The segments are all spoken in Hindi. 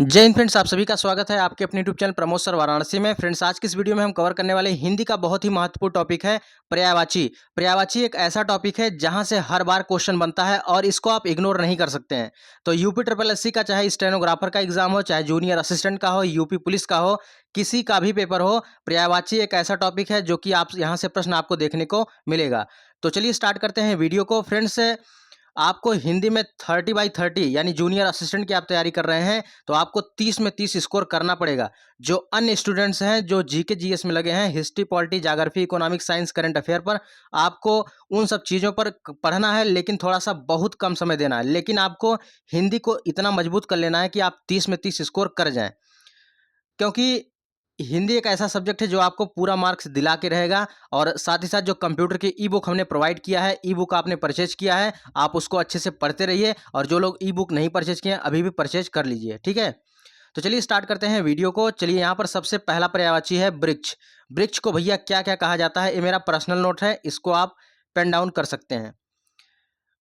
जय हिंद फ्रेंड्स, आप सभी का स्वागत है आपके अपने YouTube channel Pramod sir Varanasi में। फ्रेंड्स, आज की इस वीडियो में हम कवर करने वाले हिंदी का बहुत ही महत्वपूर्ण टॉपिक है पर्यायवाची। पर्यायवाची एक ऐसा टॉपिक है जहां से हर बार क्वेश्चन बनता है और इसको आप इग्नोर नहीं कर सकते हैं। तो यूपी ट्रिपल एससी का चाहे स्टेनोग्राफर का एग्जाम हो, चाहे जूनियर असिस्टेंट का हो, यूपी पुलिस का हो, किसी का भी पेपर हो, पर्यायवाची एक ऐसा टॉपिक है जो कि आप यहाँ से प्रश्न आपको देखने को मिलेगा। तो चलिए स्टार्ट करते हैं वीडियो को। फ्रेंड्स, आपको हिंदी में 30/30 यानी जूनियर असिस्टेंट की आप तैयारी कर रहे हैं तो आपको 30 में 30 स्कोर करना पड़ेगा। जो अन्य स्टूडेंट्स हैं जो जीके जीएस में लगे हैं, history, polity, geography, economic, science, current affair पर, आपको उन सब चीज़ों पर पढ़ना है, लेकिन थोड़ा सा बहुत कम समय देना है। लेकिन आपको हिंदी को इतना मजबूत कर लेना है कि आप 30 में 30 स्कोर कर जाएं, क्योंकि हिंदी एक ऐसा सब्जेक्ट है जो आपको पूरा मार्क्स दिला के रहेगा। और साथ ही साथ जो कंप्यूटर की ई बुक हमने प्रोवाइड किया है, ई बुक आपने परचेज किया है, आप उसको अच्छे से पढ़ते रहिए। और जो लोग ई बुक नहीं परचेज किए हैं अभी भी परचेज कर लीजिए, ठीक है। तो चलिए स्टार्ट करते हैं वीडियो को। चलिए, यहाँ पर सबसे पहला पर्यायवाची है वृक्ष। वृक्ष को भैया क्या क्या कहा जाता है, ये मेरा पर्सनल नोट है, इसको आप पेन डाउन कर सकते हैं।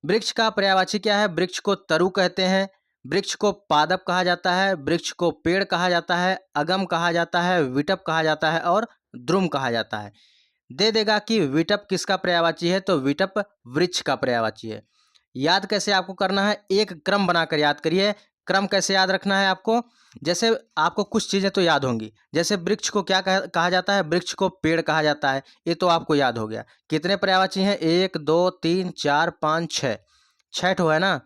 वृक्ष का पर्यायवाची क्या है? वृक्ष को तरु कहते हैं, वृक्ष को पादप कहा जाता है, वृक्ष को पेड़ कहा जाता है, अगम कहा जाता है, विटप कहा जाता है और द्रुम कहा जाता है। दे देगा कि विटप किसका पर्यायवाची है, तो विटप वृक्ष का पर्यायवाची है। याद कैसे आपको करना है, एक क्रम बनाकर याद करिए। क्रम कैसे याद रखना है आपको? जैसे आपको कुछ चीज़ें तो याद होंगी, जैसे वृक्ष को क्या कहा जाता है, वृक्ष को पेड़ कहा जाता है, ये तो आपको याद हो गया। कितने पर्यायवाची हैं? 1 2 3 4 5 6, 6 ठो है ना।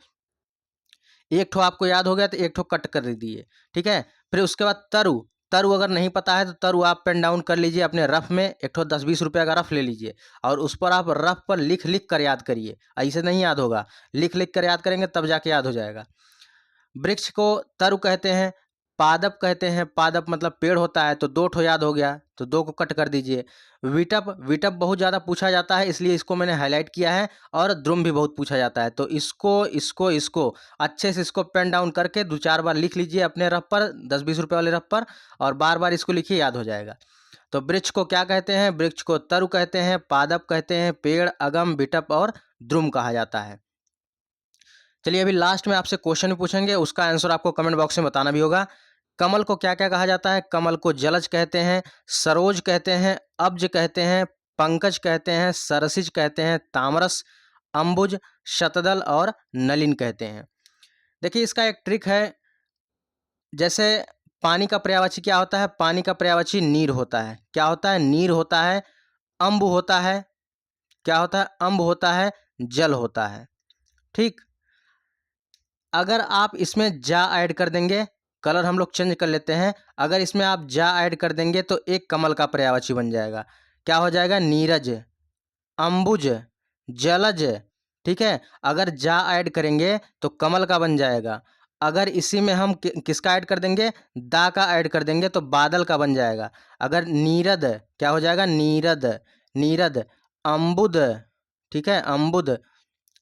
एक ठो आपको याद हो गया तो एक ठो कट कर दीजिए, ठीक है। फिर उसके बाद तरु। तरु अगर नहीं पता है तो तरु आप पेन डाउन कर लीजिए अपने रफ में, एक ठो 10-20 रुपये का रफ ले लीजिए और उस पर आप रफ पर लिख लिख कर याद करिए। ऐसे नहीं याद होगा, लिख लिख कर याद करेंगे तब जाके याद हो जाएगा। वृक्ष को तरु कहते हैं, पादप कहते हैं, पादप मतलब पेड़ होता है, तो 2 ठो याद हो गया तो 2 को कट कर दीजिए। विटप, विटप बहुत ज़्यादा पूछा जाता है इसलिए इसको मैंने हाईलाइट किया है। और द्रुम भी बहुत पूछा जाता है, तो इसको अच्छे से इसको पेन डाउन करके 2-4 बार लिख लीजिए अपने रफ पर, 10-20 रुपये वाले रफ पर, और बार बार इसको लिखिए, याद हो जाएगा। तो वृक्ष को क्या कहते हैं? वृक्ष को तरु कहते हैं, पादप कहते हैं, पेड़, अगम, विटप और द्रुम कहा जाता है। चलिए, अभी लास्ट में आपसे क्वेश्चन भी पूछेंगे, उसका आंसर आपको कमेंट बॉक्स में बताना भी होगा। कमल को क्या क्या कहा जाता है? कमल को जलज कहते हैं, सरोज कहते हैं, अब्ज कहते हैं, पंकज कहते हैं, सरसिज कहते हैं, तामरस, अंबुज, शतदल और नलिन कहते हैं। देखिए, इसका एक ट्रिक है। जैसे पानी का पर्यायवाची क्या होता है? पानी का पर्यायवाची नीर होता है। क्या होता है? नीर होता है। अम्ब होता है। क्या होता है? अम्ब होता है। जल होता है, ठीक। अगर आप इसमें जा ऐड कर देंगे, कलर हम लोग चेंज कर लेते हैं, अगर इसमें आप जा ऐड कर देंगे तो एक कमल का पर्यायवाची बन जाएगा। क्या हो जाएगा? नीरज, अंबुज, जलज, ठीक है। अगर जा ऐड करेंगे तो कमल का बन जाएगा। अगर इसी में हम किसका ऐड कर देंगे? दा का ऐड कर देंगे तो बादल का बन जाएगा। अगर नीरद, क्या हो जाएगा? नीरद, नीरद, अम्बुद, ठीक है, अम्बुद,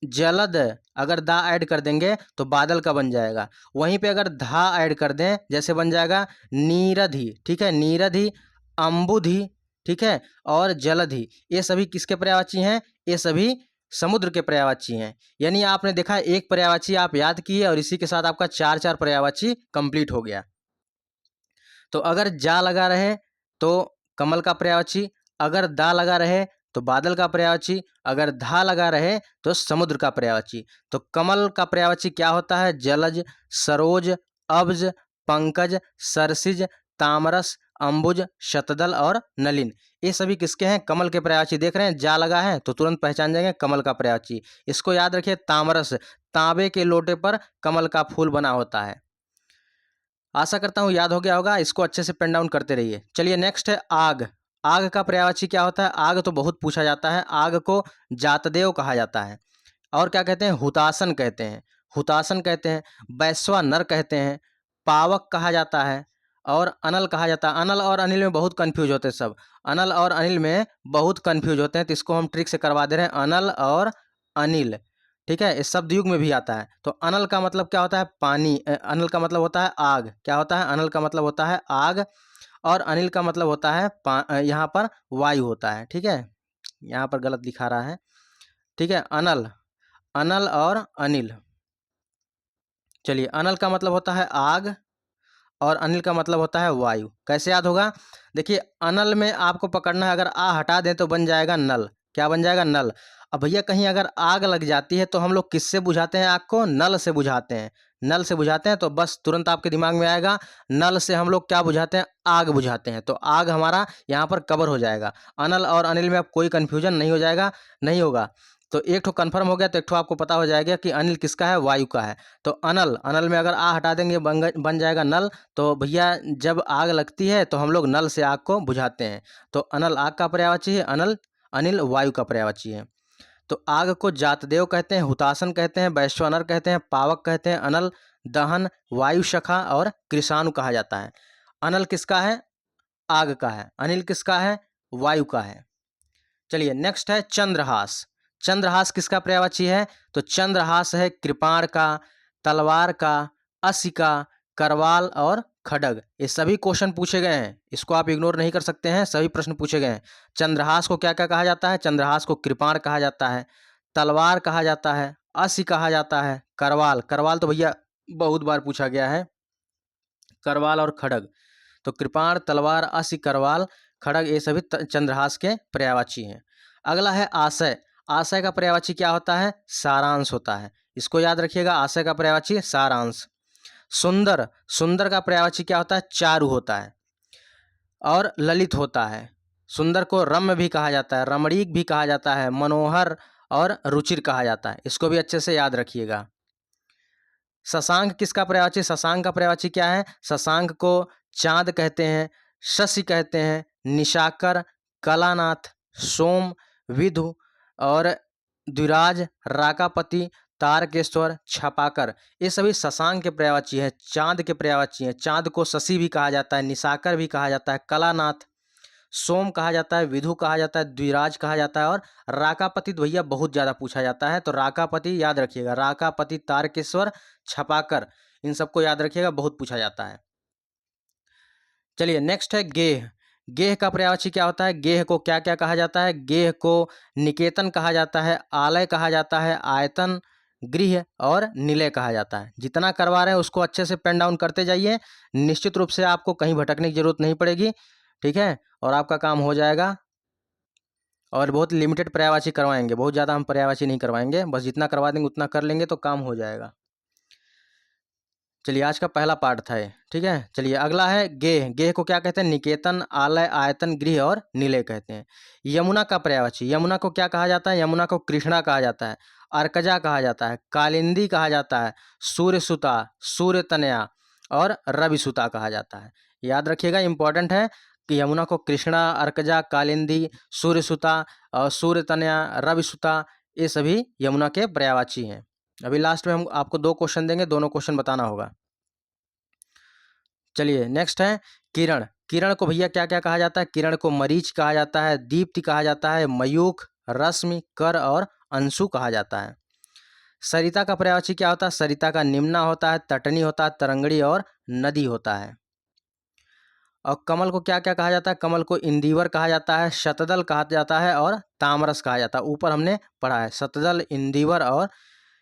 जलद, अगर दा ऐड कर देंगे तो बादल का बन जाएगा। वहीं पे अगर धा ऐड कर दें, जैसे बन जाएगा नीरधि, ठीक है, नीरधि, अम्बुधि, ठीक है, और जलधि। ये सभी किसके पर्यायवाची हैं? ये सभी समुद्र के पर्यायवाची हैं। यानी आपने देखा, एक पर्यायवाची आप याद किए और इसी के साथ आपका 4-4 पर्यायवाची कंप्लीट हो गया। तो अगर जा लगा रहे तो कमल का पर्यायवाची, अगर दा लगा रहे तो बादल का पर्यायवाची, अगर धा लगा रहे तो समुद्र का पर्यायवाची। तो कमल का पर्यायवाची क्या होता है? जलज, सरोज, अब्ज, पंकज, सरसिज, तामरस, अंबुज, शतदल और नलिन। ये सभी किसके हैं? कमल के पर्यायवाची। देख रहे हैं, जा लगा है तो तुरंत पहचान जाएंगे कमल का पर्यायवाची। इसको याद रखिए, तामरस, तांबे के लोटे पर कमल का फूल बना होता है। आशा करता हूँ याद हो गया होगा, इसको अच्छे से पेन डाउन करते रहिए। चलिए, नेक्स्ट है आग। आग का पर्यायवाची क्या होता है? आग तो बहुत पूछा जाता है। आग को जातदेव कहा जाता है। और क्या कहते हैं? हुतासन कहते हैं, हुतासन कहते हैं, वैश्वानर कहते हैं, पावक कहा जाता है और अनल कहा जाता है। अनल और अनिल में बहुत कंफ्यूज होते हैं सब, अनल और अनिल में बहुत कंफ्यूज होते हैं, तो इसको हम ट्रिक से करवा दे रहे हैं, अनल और अनिल, ठीक है। इस शब्द युग में भी आता है। तो अनल का मतलब क्या होता है? पानी। अनल का मतलब होता है आग। क्या होता है? अनल का मतलब होता है आग। और अनिल का मतलब होता है यहाँ पर वायु होता है, ठीक है। यहाँ पर गलत दिखा रहा है, ठीक है। अनल, अनल और अनिल। चलिए, अनल का मतलब होता है आग, और अनिल का मतलब होता है वायु। कैसे याद होगा? देखिए अनल में आपको पकड़ना है, अगर आ हटा दें तो बन जाएगा नल। क्या बन जाएगा? नल। अब भैया कहीं अगर आग लग जाती है तो हम लोग किससे बुझाते हैं आग को? नल से बुझाते हैं। नल से बुझाते हैं तो बस तुरंत आपके दिमाग में आएगा नल से हम लोग क्या बुझाते हैं? आग बुझाते हैं। तो आग हमारा यहाँ पर कवर हो जाएगा। अनल और अनिल में अब कोई कन्फ्यूजन नहीं हो जाएगा, नहीं होगा। तो एक ठो कन्फर्म हो गया, तो एक ठो आपको पता हो जाएगा कि अनिल किसका है? वायु का है। तो अनल, अनल में अगर आ हटा देंगे बन जाएगा नल। तो भैया जब आग लगती है तो हम लोग नल से आग को बुझाते हैं। तो अनल आग का पर्यायवाची है, अनिल वायु का पर्यायवाची है। तो आग को जातदेव कहते हैं, हुतासन कहते हैं, वैश्वानर कहते हैं, पावक कहते हैं, अनल, दहन, वायु शखा और कृषाणु कहा जाता है। अनल किसका है? आग का है। अनिल किसका है? वायु का है। चलिए नेक्स्ट है चंद्रहास। चंद्रहास किसका पर्यायवाची है? तो चंद्रहास है कृपाण का, तलवार का, अस्य का, करवाल और खड्ग। ये सभी क्वेश्चन पूछे गए हैं, इसको आप इग्नोर नहीं कर सकते हैं, सभी प्रश्न पूछे गए हैं। चंद्रहास को क्या क्या कहा जाता है? चंद्रहास को कृपाण कहा जाता है, तलवार कहा जाता है, अस्य कहा जाता है, करवाल, करवाल तो भैया बहुत बार पूछा गया है, करवाल और खड्ग। तो कृपाण, तलवार, अस्य, करवाल, खड्ग ये सभी चंद्रहास के पर्यायवाची हैं। अगला है आशय। आशय का पर्यायवाची क्या होता है? सारांश होता है। इसको याद रखिएगा, आशय का पर्यायवाची सारांश। सुंदर, सुंदर का पर्यायवाची क्या होता है? चारु होता है और ललित होता है। सुंदर को रम्य भी कहा जाता है, रमणीक भी कहा जाता है, मनोहर और रुचिर कहा जाता है। इसको भी अच्छे से याद रखिएगा। शशांक किसका पर्यायवाची? शशांक का पर्यायवाची क्या है? शशांक को चांद कहते हैं, शशि कहते हैं, निशाकर, कलानाथ, सोम, विधु और द्विराज, राकापति, तारकेश्वर, छपाकर, ये सभी शशांक के पर्यायवाची हैं, चांद के पर्यायवाची हैं। चांद को शशि भी कहा जाता है, निशाकर भी कहा जाता है, कलानाथ, सोम कहा जाता है, विधु कहा जाता है, द्विराज कहा जाता है और राकापति तो भैया बहुत ज़्यादा पूछा जाता है। तो राकापति याद रखिएगा, राकापति, तारकेश्वर, छपाकर, इन सबको याद रखिएगा, बहुत पूछा जाता है। चलिए नेक्स्ट है गेह। गेह का पर्यायवाची क्या होता है? गेह को क्या क्या कहा जाता है? गेह को निकेतन कहा जाता है, आलय कहा जाता है, आयतन, गृह और निलय कहा जाता है। जितना करवा रहे हैं उसको अच्छे से पेन डाउन करते जाइए, निश्चित रूप से आपको कहीं भटकने की जरूरत नहीं पड़ेगी, ठीक है, और आपका काम हो जाएगा। और बहुत लिमिटेड पर्यायवाची करवाएंगे, बहुत ज़्यादा हम पर्यायवाची नहीं करवाएंगे, बस जितना करवा देंगे उतना कर लेंगे तो काम हो जाएगा। चलिए आज का पहला पार्ट था ये, ठीक है। चलिए अगला है गेह। गेह को क्या कहते हैं? निकेतन, आलय, आयतन, गृह और निलय कहते हैं। यमुना का पर्यायवाची, यमुना को क्या कहा जाता है? यमुना को कृष्णा कहा जाता है, अर्कजा कहा जाता है, कालिंदी कहा जाता है, सूर्यसुता, सूर्यतनया और रविसुता कहा जाता है। याद रखिएगा, इंपॉर्टेंट है कि यमुना को कृष्णा, अर्कजा, कालिंदी, सूर्यसुता और सूर्यतनया, रविसुता ये सभी यमुना के पर्यायवाची हैं। अभी लास्ट में हम आपको 2 क्वेश्चन देंगे, दोनों क्वेश्चन बताना होगा। चलिए नेक्स्ट है किरण। किरण को भैया क्या क्या कहा जाता है? किरण को मरीच कहा जाता है, दीप्ति कहा जाता है, मयूख, रश्मि, कर और अंशु कहा जाता है। सरिता का पर्यायवाची क्या होता है? सरिता का निम्ना होता है, तटनी होता है, तरंगड़ी और नदी होता है। और कमल को क्या क्या कहा जाता है? कमल को इंदिवर कहा जाता है, शतदल कहा जाता है और तामरस कहा जाता है। ऊपर हमने पढ़ा है, शतदल, इंदिवर और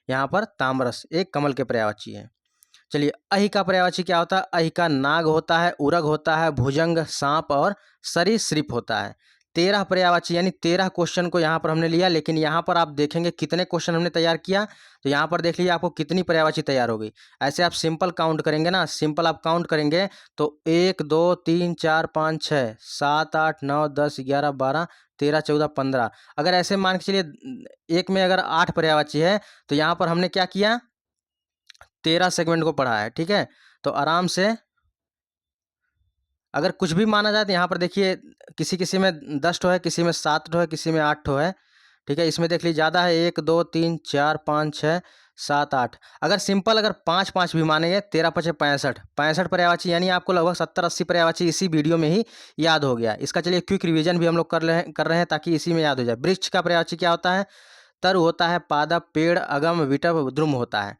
यहाँ पर तामरस एक कमल के पर्यायवाची है। चलिए अहि का पर्यायवाची क्या होता है? अहि का नाग होता है, उरग होता है, भुजंग, सांप और सरीसृप होता है। 13 पर्यायवाची यानी 13 क्वेश्चन को यहाँ पर हमने लिया, लेकिन यहाँ पर आप देखेंगे कितने क्वेश्चन हमने तैयार किया, तो यहाँ पर देख लीजिए आपको कितनी पर्यायवाची तैयार हो गई। ऐसे आप सिंपल काउंट करेंगे ना, सिंपल आप काउंट करेंगे तो 1 2 3 4 5 6 7 8 9 10 11 12 13 14 15, अगर ऐसे मान के चलिए एक में अगर 8 पर्यायवाची है तो यहाँ पर हमने क्या किया? 13 सेगमेंट को पढ़ा है, ठीक है। तो आराम से अगर कुछ भी माना जाए तो यहाँ पर देखिए किसी किसी में 10 ठो है, किसी में 7 ठो है, किसी में 8 ठो है, ठीक है। इसमें देख लीजिए ज़्यादा है, 1 2 3 4 5 6 7 8, अगर सिंपल अगर 5 5 भी मानेंगे 13 5 65 65 पर्यायवाची, यानी आपको लगभग 70 80 पर्यायवाची इसी वीडियो में ही याद हो गया। इसका चलिए क्विक रिवीजन भी हम लोग कर रहे हैं ताकि इसी में याद हो जाए। वृक्ष का पर्यायवाची क्या होता है? तरु होता है, पादप, पेड़, अगम, विटप, द्रुम होता है,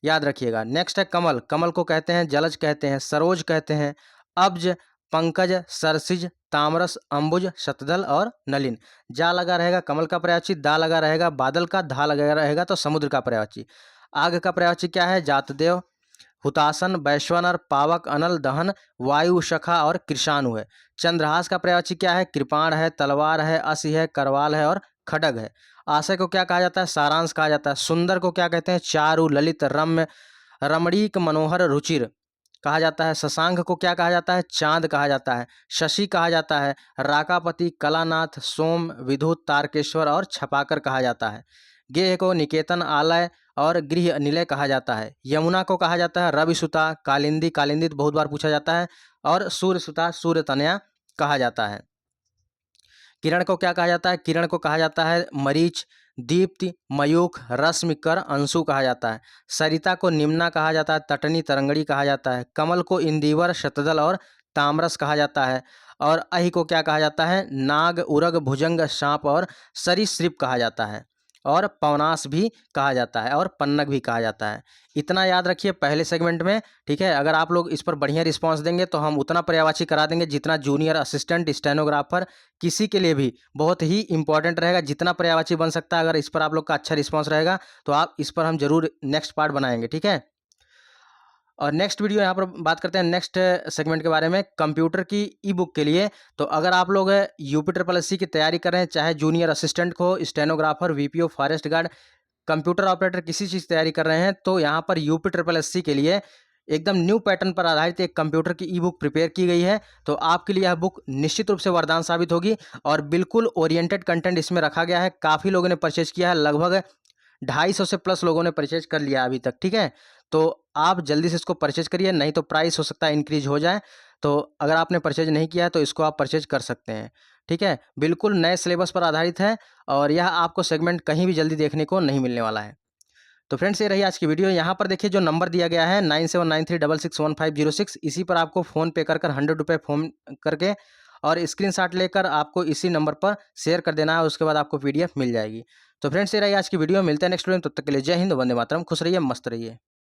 याद रखिएगा। नेक्स्ट है कमल। कमल को कहते हैं जलज कहते हैं, सरोज कहते हैं, अब्ज, पंकज, सरसिज, तामरस, अंबुज, शतदल और नलिन। जा लगा रहेगा कमल का पर्यायवाची, दा लगा रहेगा बादल का, धा लगा रहेगा तो समुद्र का पर्यायवाची। आग का पर्यायवाची क्या है? जातदेव, हुतासन, वैश्वानर, पावक, अनल, दहन, वायु, शखा और कृषाणु है। चंद्रहास का पर्यायवाची क्या है? कृपाण है, तलवार है, असी है, करवाल है और खड्ग है। आशय को क्या कहा जाता है? सारांश कहा जाता है। सुंदर को क्या कहते हैं? चारु, ललित, रम्य, रमणीक, मनोहर, रुचिर कहा जाता है। शशांक को क्या कहा जाता है? चांद कहा जाता है। शशि कहा जाता है। राकापति, कलानाथ, सोम, विद्युत, तारकेश्वर और छपाकर कहा जाता है। गेह को निकेतन, आलय और गृह निलय कहा जाता है। यमुना को कहा जाता है रविसुता, कालिंदी, कालिंदित बहुत बार पूछा जाता है, और सूर्यसुता, सूर्यतनया कहा जाता है। किरण को क्या कहा जाता है? किरण को कहा जाता है मरीच, दीप्ति, मयूख, रश्मिकर, अंशु कहा जाता है। सरिता को निम्ना कहा जाता है, तटनी, तरंगड़ी कहा जाता है। कमल को इंदिवर, शतदल और ताम्रस कहा जाता है। और अहि को क्या कहा जाता है? नाग, उरग, भुजंग, सांप और सरीसृप कहा जाता है। और पवनास भी कहा जाता है और पन्नग भी कहा जाता है। इतना याद रखिए पहले सेगमेंट में, ठीक है। अगर आप लोग इस पर बढ़िया रिस्पांस देंगे तो हम उतना पर्यायवाची करा देंगे जितना जूनियर असिस्टेंट, स्टेनोग्राफर किसी के लिए भी बहुत ही इंपॉर्टेंट रहेगा। जितना पर्यायवाची बन सकता है, अगर इस पर आप लोग का अच्छा रिस्पांस रहेगा तो आप इस पर हम जरूर नेक्स्ट पार्ट बनाएंगे, ठीक है। और नेक्स्ट वीडियो यहाँ पर बात करते हैं नेक्स्ट सेगमेंट के बारे में, कंप्यूटर की ई बुक के लिए। तो अगर आप लोग UP SSC की तैयारी कर रहे हैं, चाहे जूनियर असिस्टेंट हो, stenographer, VPO, forest guard, computer operator, किसी चीज़ की तैयारी कर रहे हैं, तो यहाँ पर UP SSC के लिए एकदम न्यू पैटर्न पर आधारित एक कंप्यूटर की ई बुक प्रिपेयर की गई है। तो आपके लिए यह बुक निश्चित रूप से वरदान साबित होगी और बिल्कुल ओरिएंटेड कंटेंट इसमें रखा गया है। काफ़ी लोगों ने परचेज किया है, लगभग 250 से प्लस लोगों ने परचेज कर लिया अभी तक, ठीक है। तो आप जल्दी से इसको परचेज करिए, नहीं तो प्राइस हो सकता है इंक्रीज हो जाए। तो अगर आपने परचेज नहीं किया है तो इसको आप परचेज कर सकते हैं, ठीक है। बिल्कुल नए सिलेबस पर आधारित है और यह आपको सेगमेंट कहीं भी जल्दी देखने को नहीं मिलने वाला है। तो फ्रेंड्स, ये रही आज की वीडियो। यहाँ पर देखिए जो नंबर दिया गया है 9793661506, इसी पर आपको फ़ोन पे कर 100 रुपये फ़ोन करके और स्क्रीनशॉट लेकर आपको इसी नंबर पर शेयर कर देना है। उसके बाद आपको PDF मिल जाएगी। तो फ्रेंड्स, ये रही आज की वीडियो। मिलते हैं नेक्स्ट वीडियो में, तब तक के लिए जय हिंद, वंदे मातरम। खुश रहिए, मस्त रहिए।